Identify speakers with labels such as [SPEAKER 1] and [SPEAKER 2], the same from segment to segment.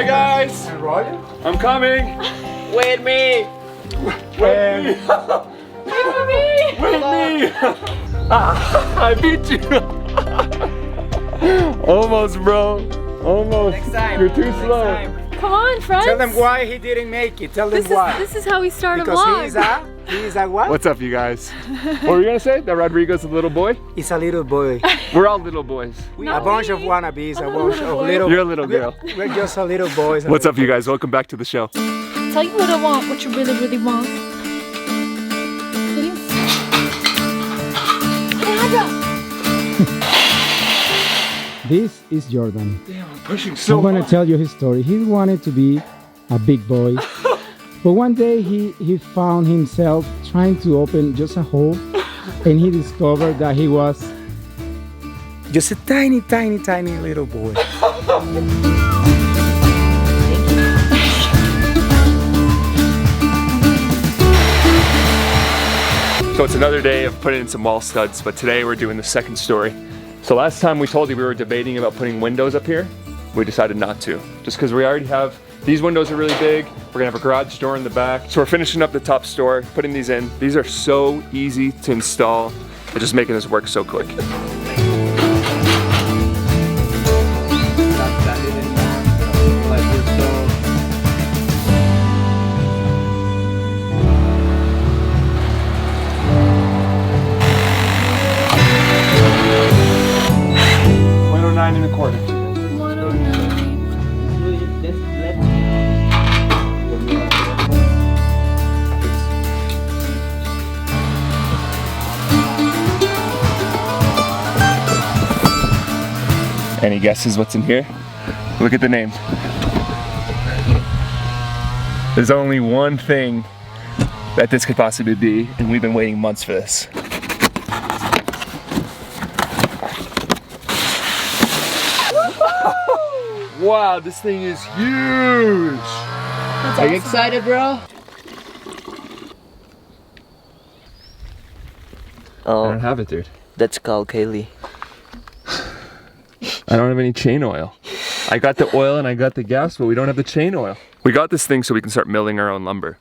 [SPEAKER 1] Hi guys!
[SPEAKER 2] And Roger?
[SPEAKER 1] I'm coming!
[SPEAKER 3] With me!
[SPEAKER 1] Wait me! Wait me! I beat you! Almost, bro. Almost.
[SPEAKER 3] Next time.
[SPEAKER 1] You're too
[SPEAKER 3] Next
[SPEAKER 1] slow.
[SPEAKER 3] time.
[SPEAKER 4] Come on, friends.
[SPEAKER 2] Tell them why he didn't make it. Tell them why.
[SPEAKER 4] This is how we start a
[SPEAKER 2] Because
[SPEAKER 4] vlog.
[SPEAKER 2] he's a what?
[SPEAKER 1] What's up, you guys? What were you gonna say? That Rodrigo's a little boy?
[SPEAKER 2] He's a little boy.
[SPEAKER 1] We're all little boys.
[SPEAKER 2] A bunch of wannabes, a bunch of little.
[SPEAKER 1] You're a little girl.
[SPEAKER 2] We're just a little boys.
[SPEAKER 1] What's up, you guys? Welcome back to the show.
[SPEAKER 4] Tell you what I want, what you really, really want. Please.
[SPEAKER 5] This is Jordan.
[SPEAKER 1] Damn, I'm pushing so
[SPEAKER 5] I'm gonna
[SPEAKER 1] hard.
[SPEAKER 5] tell you his story. He wanted to be a big boy, but one day he found himself trying to open just a hole, and he discovered that he was
[SPEAKER 2] Just a tiny, tiny, tiny little boy.
[SPEAKER 1] So it's another day of putting in some wall studs, but today we're doing the second story. So last time we told you we were debating about putting windows up here. We decided not to, just because we already have, these windows are really big. We're gonna have a garage door in the back. So we're finishing up the top store, putting these in. These are so easy to install. They're just making this work so quick. And a quarter. 109. Any guesses what's in here? Look at the name. There's only one thing that this could possibly be, and we've been waiting months for this. Wow, this thing is huge!
[SPEAKER 3] Are you excited, bro?
[SPEAKER 1] I don't have it, dude.
[SPEAKER 3] That's called Kaylee.
[SPEAKER 1] I don't have any chain oil. I got the oil and I got the gas, but we don't have the chain oil. We got this thing so we can start milling our own lumber.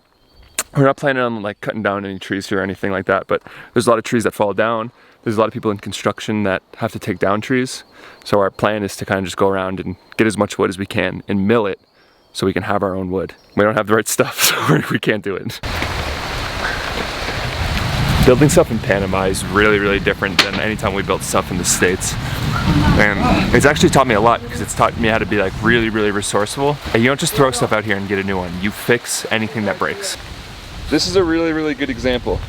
[SPEAKER 1] We're not planning on like cutting down any trees here or anything like that, but there's a lot of trees that fall down. There's a lot of people in construction that have to take down trees. So our plan is to kind of just go around and get as much wood as we can and mill it so we can have our own wood. We don't have the right stuff, so we can't do it. Building stuff in Panama is really, really different than any time we built stuff in the States. And it's actually taught me a lot because it's taught me how to be like really, really resourceful. And you don't just throw stuff out here and get a new one. You fix anything that breaks. This is a really, really good example.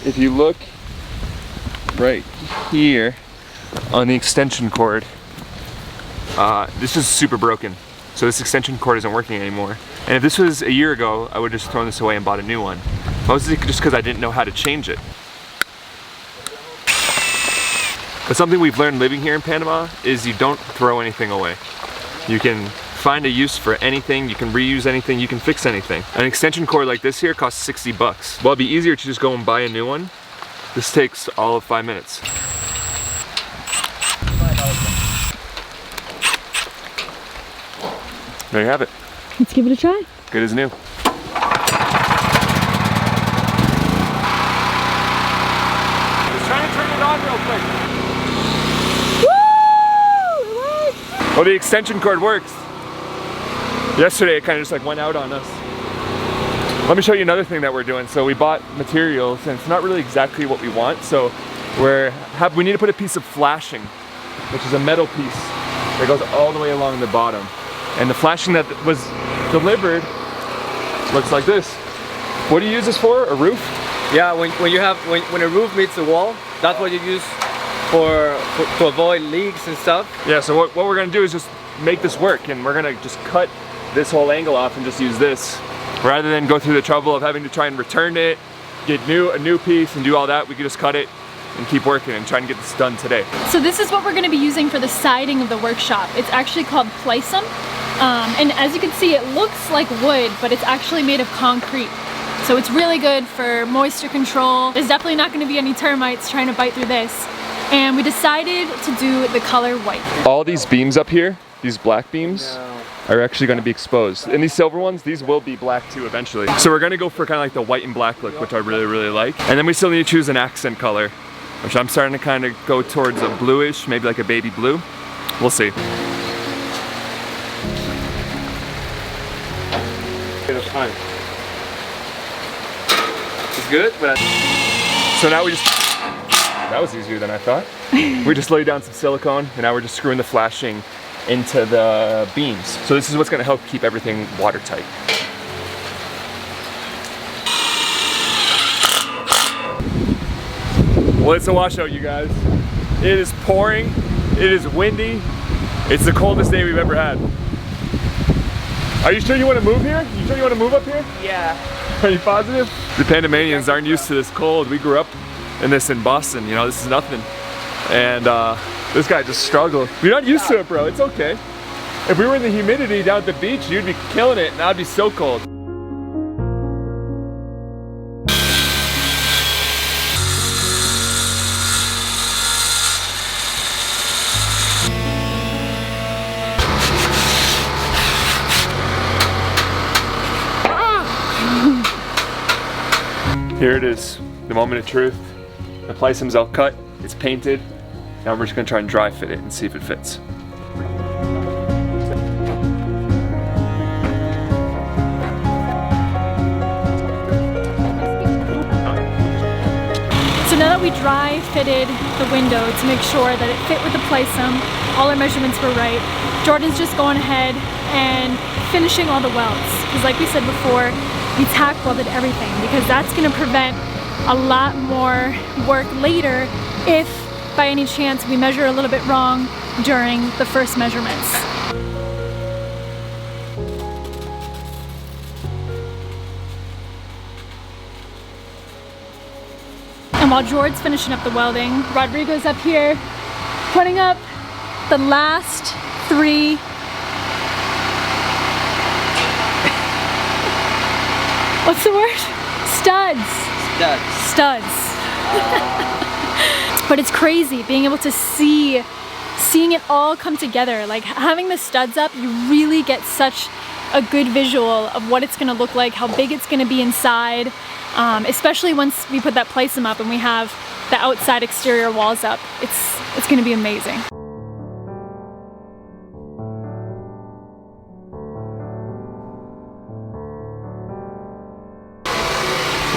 [SPEAKER 1] If you look right here on the extension cord, this is super broken. So this extension cord isn't working anymore. And if this was a year ago, I would have just thrown this away and bought a new one. Mostly just because I didn't know how to change it. But something we've learned living here in Panama is you don't throw anything away. You can find a use for anything, you can reuse anything, you can fix anything. An extension cord like this here costs 60 bucks. Well, it'd be easier to just go and buy a new one. This takes all of 5 minutes. There you have it.
[SPEAKER 4] Let's give it a try.
[SPEAKER 1] Good as new. Just trying to turn it on real quick.
[SPEAKER 4] Woo! It worked!
[SPEAKER 1] Well, the extension cord works. Yesterday it kind of just like went out on us. Let me show you another thing that we're doing. So we bought materials and it's not really exactly what we want. So we need to put a piece of flashing, which is a metal piece that goes all the way along the bottom. And the flashing that was delivered looks like this. What do you use this for? A roof?
[SPEAKER 3] Yeah, when a roof meets the wall, that's what you use to avoid leaks and stuff.
[SPEAKER 1] Yeah, so what we're gonna do is just make this work, and we're gonna just cut this whole angle off and just use this. Rather than go through the trouble of having to try and return it, get a new piece and do all that, we can just cut it and keep working and try and get this done today.
[SPEAKER 4] So this is what we're going to be using for the siding of the workshop. It's actually called Plysum. And as you can see, it looks like wood, but it's actually made of concrete. So it's really good for moisture control. There's definitely not going to be any termites trying to bite through this. And we decided to do the color white.
[SPEAKER 1] All these beams up here, these black beams, are actually going to be exposed. And these silver ones, these will be black too eventually. So we're going to go for kind of like the white and black look, which I really, really like. And then we still need to choose an accent color, which I'm starting to kind of go towards a bluish, maybe like a baby blue. We'll see. It's good, but so now we just, that was easier than I thought. We just laid down some silicone and now we're just screwing the flashing into the beams. So this is what's gonna help keep everything watertight. Well, it's a washout, you guys. It is pouring, it is windy. It's the coldest day we've ever had. Are you sure you want to move here? You sure you want to move up here?
[SPEAKER 2] Yeah.
[SPEAKER 1] Are you positive? The Panamanians aren't used to this cold. We grew up in this in Boston, you know, this is nothing. And this guy just struggled. You're not used to it, bro, it's okay. If we were in the humidity down at the beach, you'd be killing it and I'd be so cold. Here it is, the moment of truth. The Plysim's all cut, it's painted. Now we're just gonna try and dry fit it and see if it fits.
[SPEAKER 4] So now that we dry fitted the window to make sure that it fit with the Plysum, all our measurements were right, Jordan's just going ahead and finishing all the welds. Because like we said before, we tack welded everything because that's going to prevent a lot more work later if by any chance we measure a little bit wrong during the first measurements. And while George's finishing up the welding, Rodrigo's up here putting up the last 3 what's the word? Studs. Studs. But it's crazy being able to seeing it all come together. Like having the studs up, you really get such a good visual of what it's gonna look like, how big it's gonna be inside, especially once we put that Plysum up and we have the outside exterior walls up. It's gonna be amazing.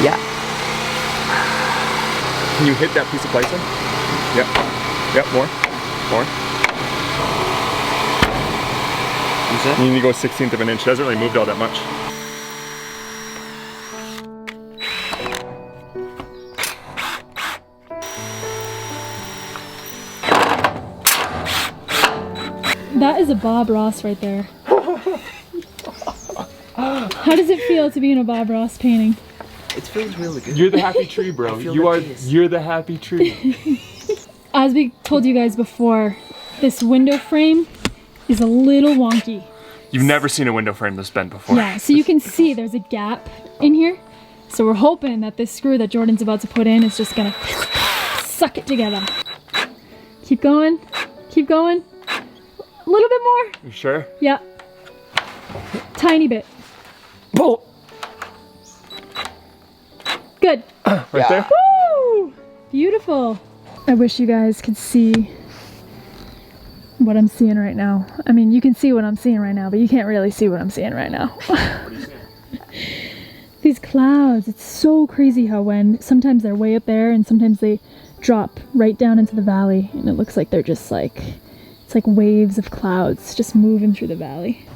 [SPEAKER 2] Yeah.
[SPEAKER 1] Can you hit that piece of Plysum? Yep. Yep, more. You need to go 1/16 of an inch. It hasn't really moved all that much.
[SPEAKER 4] That is a Bob Ross right there. How does it feel to be in a Bob Ross painting?
[SPEAKER 2] It feels really good.
[SPEAKER 1] You're the happy tree, bro. You're the happy tree.
[SPEAKER 4] As we told you guys before, this window frame is a little wonky.
[SPEAKER 1] You've never seen a window frame this bent before.
[SPEAKER 4] Yeah, so you can see there's a gap in here. So we're hoping that this screw that Jordan's about to put in is just gonna suck it together. Keep going, keep going. A little bit more.
[SPEAKER 1] You sure?
[SPEAKER 4] Yeah. Tiny bit.
[SPEAKER 1] Pull.
[SPEAKER 4] Good.
[SPEAKER 1] Right there?
[SPEAKER 4] Woo! Beautiful. I wish you guys could see what I'm seeing right now. I mean, you can see what I'm seeing right now, but you can't really see what I'm seeing right now.
[SPEAKER 1] What are you seeing?
[SPEAKER 4] These clouds, it's so crazy how when sometimes they're way up there and sometimes they drop right down into the valley and it looks like they're just like, it's like waves of clouds just moving through the valley.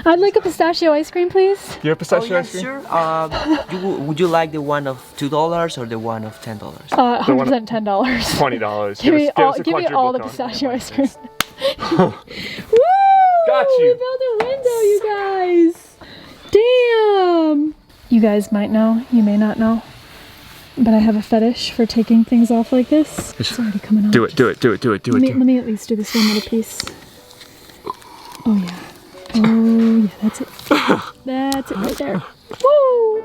[SPEAKER 4] I'd like a pistachio ice cream, please.
[SPEAKER 1] Do you have pistachio ice cream?
[SPEAKER 2] Sure. Would you like the one of $2 or the one of $10?
[SPEAKER 4] 100% $10.
[SPEAKER 1] $20.
[SPEAKER 4] Give me all
[SPEAKER 1] quadruple
[SPEAKER 4] the
[SPEAKER 1] cone.
[SPEAKER 4] pistachio ice cream.
[SPEAKER 1] Got you.
[SPEAKER 4] We built a window, you guys. Damn. You guys might know, you may not know, but I have a fetish for taking things off like this. It's already coming off.
[SPEAKER 1] Do it.
[SPEAKER 4] Let me at least do this one little piece. Oh yeah. Oh yeah, that's it. That's it right there. Woo!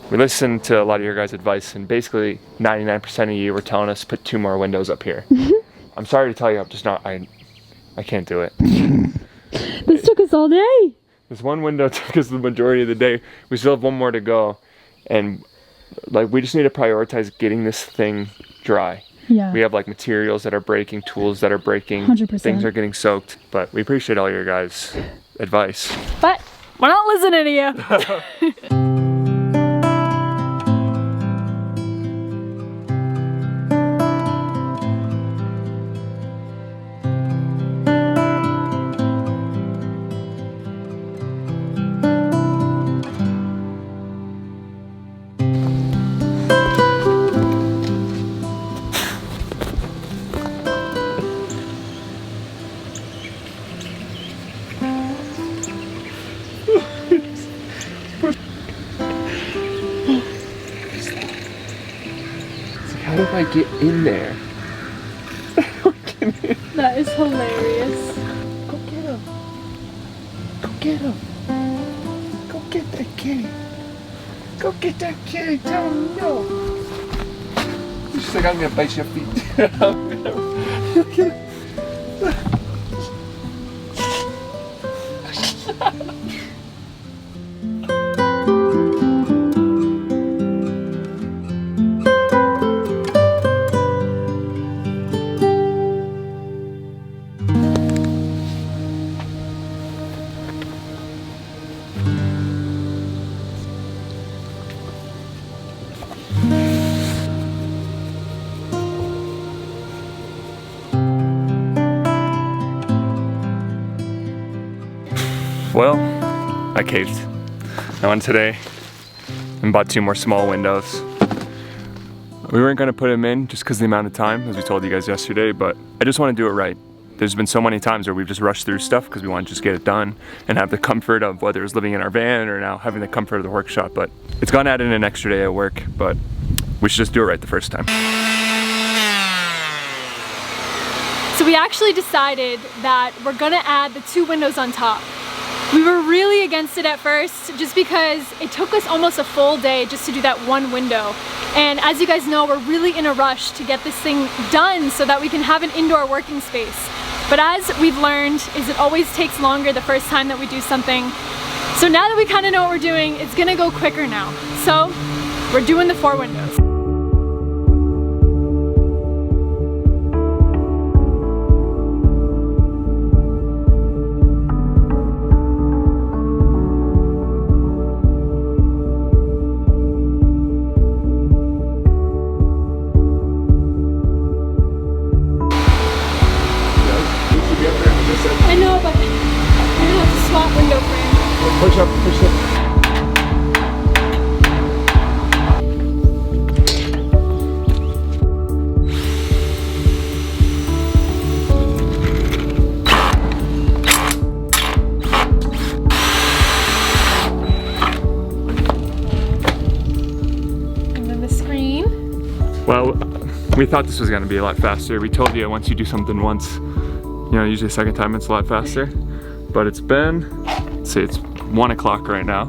[SPEAKER 1] we listened to a lot of your guys' advice, and basically 99% of you were telling us to put 2 more windows up here. I'm sorry to tell you, I'm just not, I can't do it.
[SPEAKER 4] This took us all day.
[SPEAKER 1] This one window took us the majority of the day. We still have one more to go, and like we just need to prioritize getting this thing dry.
[SPEAKER 4] Yeah.
[SPEAKER 1] We have like materials that are breaking, tools that are breaking,
[SPEAKER 4] 100%.
[SPEAKER 1] things are getting soaked, but we appreciate all your guys' advice.
[SPEAKER 4] But we're not listening to you.
[SPEAKER 1] How do I get in there?
[SPEAKER 4] That is hilarious.
[SPEAKER 1] Go get him. Go get him. Go get that kitty. Go get that kitty. Tell him no. She's like, I'm gonna bite your feet. Well, I caved. I went today and bought 2 more small windows. We weren't gonna put them in just because of the amount of time, as we told you guys yesterday, but I just want to do it right. There's been so many times where we've just rushed through stuff because we want to just get it done and have the comfort of whether it's living in our van or now having the comfort of the workshop, but it's gonna add in an extra day at work, but we should just do it right the first time.
[SPEAKER 4] So we actually decided that we're gonna add the 2 windows on top. We were really against it at first just because it took us almost a full day just to do that 1 window. And as you guys know, we're really in a rush to get this thing done so that we can have an indoor working space. But as we've learned, is it always takes longer the first time that we do something. So now that we kind of know what we're doing, it's gonna go quicker now. So we're doing the 4 windows. I know, but we're gonna have to swap window frame.
[SPEAKER 1] Push up, push up.
[SPEAKER 4] And then the screen.
[SPEAKER 1] Well, we thought this was gonna be a lot faster. We told you once you do something once, you know, usually the second time it's a lot faster. But it's been, let's see, it's 1 o'clock right now.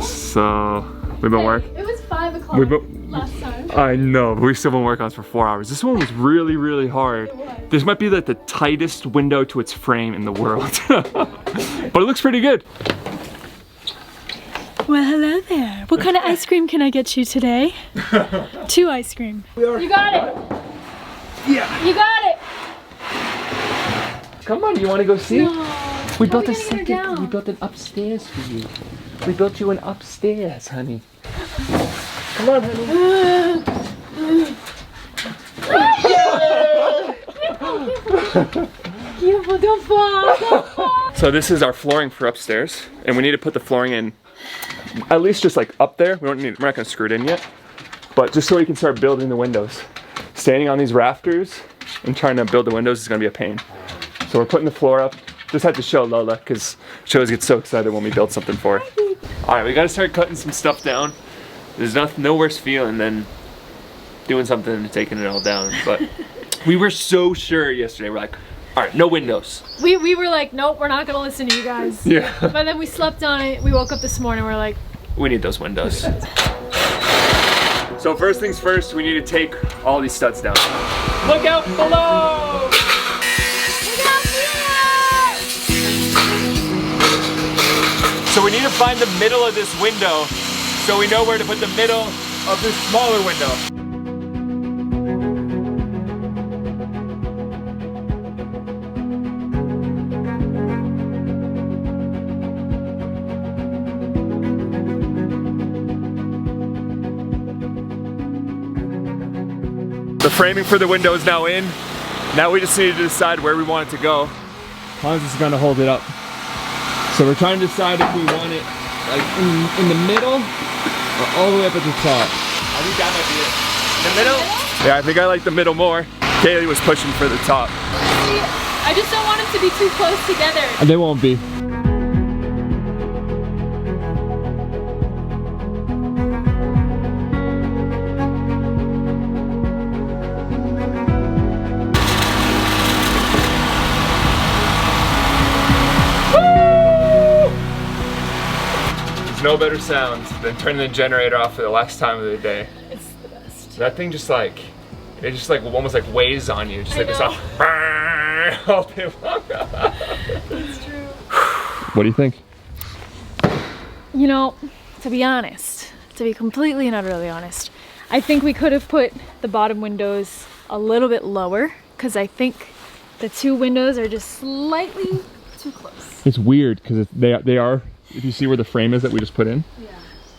[SPEAKER 1] So we've been working.
[SPEAKER 4] It was 5 o'clock last time.
[SPEAKER 1] I know, but we've still been working on this for 4 hours. This one was really, really hard.
[SPEAKER 4] It was.
[SPEAKER 1] This might be like the tightest window to its frame in the world. But it looks pretty good.
[SPEAKER 4] Well, hello there. What kind of ice cream can I get you today? 2 ice cream. You got it.
[SPEAKER 1] Yeah.
[SPEAKER 4] You got it.
[SPEAKER 1] Come on, you want to go see?
[SPEAKER 4] No.
[SPEAKER 1] We
[SPEAKER 4] How
[SPEAKER 1] built
[SPEAKER 4] are
[SPEAKER 1] a
[SPEAKER 4] we getting her
[SPEAKER 1] second,
[SPEAKER 4] down?
[SPEAKER 1] we built an upstairs for you. We built you an upstairs, honey. Come on, honey.
[SPEAKER 4] Careful, don't fall, don't fall.
[SPEAKER 1] So this is our flooring for upstairs, and we need to put the flooring in at least just like up there. We're not gonna screw it in yet, but just so we can start building the windows. Standing on these rafters and trying to build the windows is gonna be a pain. So we're putting the floor up. Just had to show Lola because she always gets so excited when we build something for her. All right, we gotta start cutting some stuff down. There's no worse feeling than doing something and taking it all down. But we were so sure yesterday. We're like, all right, no windows.
[SPEAKER 4] We were like, nope, we're not gonna listen to you guys.
[SPEAKER 1] Yeah.
[SPEAKER 4] But then we slept on it. We woke up this morning. We're like,
[SPEAKER 1] We need those windows. So first things first, we need to take all these studs down. Look out below! So we need to find the middle of this window so we know where to put the middle of this smaller window. The framing for the window is now in. Now we just need to decide where we want it to go. Hans is gonna hold it up. So we're trying to decide if we want it like in the middle or all the way up at the top. I think that might be it. The middle? Yeah, I think I like the middle more. Kaylee was pushing for the top.
[SPEAKER 4] See, I just don't want them to be too close together.
[SPEAKER 1] And they won't be. No better sound than turning the generator off for the last time of the day.
[SPEAKER 4] It's the best.
[SPEAKER 1] That thing just like, it just like almost like weighs on you. Just like this all day long.
[SPEAKER 4] It's true.
[SPEAKER 1] What do you think?
[SPEAKER 4] You know, to be honest, to be completely and utterly honest, I think we could have put the bottom windows a little bit lower because I think the two windows are just slightly too close.
[SPEAKER 1] It's weird because they are. If you see where the frame is that we just put in,
[SPEAKER 4] Yeah.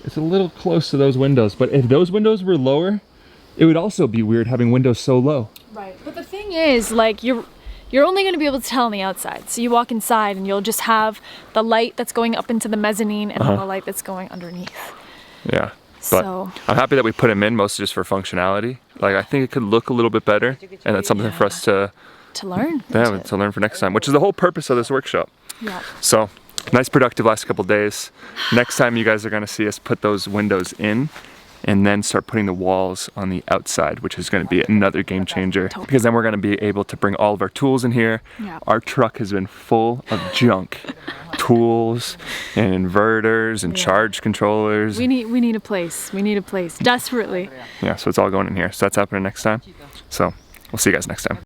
[SPEAKER 1] it's a little close to those windows. But if those windows were lower, it would also be weird having windows so low.
[SPEAKER 4] Right. But the thing is, like, you're only going to be able to tell on the outside. So you walk inside and you'll just have the light that's going up into the mezzanine and then the light that's going underneath.
[SPEAKER 1] Yeah. But
[SPEAKER 4] So
[SPEAKER 1] I'm happy that we put them in mostly just for functionality. Like I think it could look a little bit better, and that's something for us to
[SPEAKER 4] learn.
[SPEAKER 1] to learn for next time, which is the whole purpose of this workshop.
[SPEAKER 4] Yeah.
[SPEAKER 1] So nice productive last couple days. Next time you guys are gonna see us put those windows in and then start putting the walls on the outside, which is gonna be another game changer because then we're gonna be able to bring all of our tools in here.
[SPEAKER 4] Yeah.
[SPEAKER 1] Our truck has been full of junk. Tools and inverters and charge controllers.
[SPEAKER 4] We need a place. We need a place desperately.
[SPEAKER 1] Yeah, so it's all going in here. So that's happening next time. So we'll see you guys next time.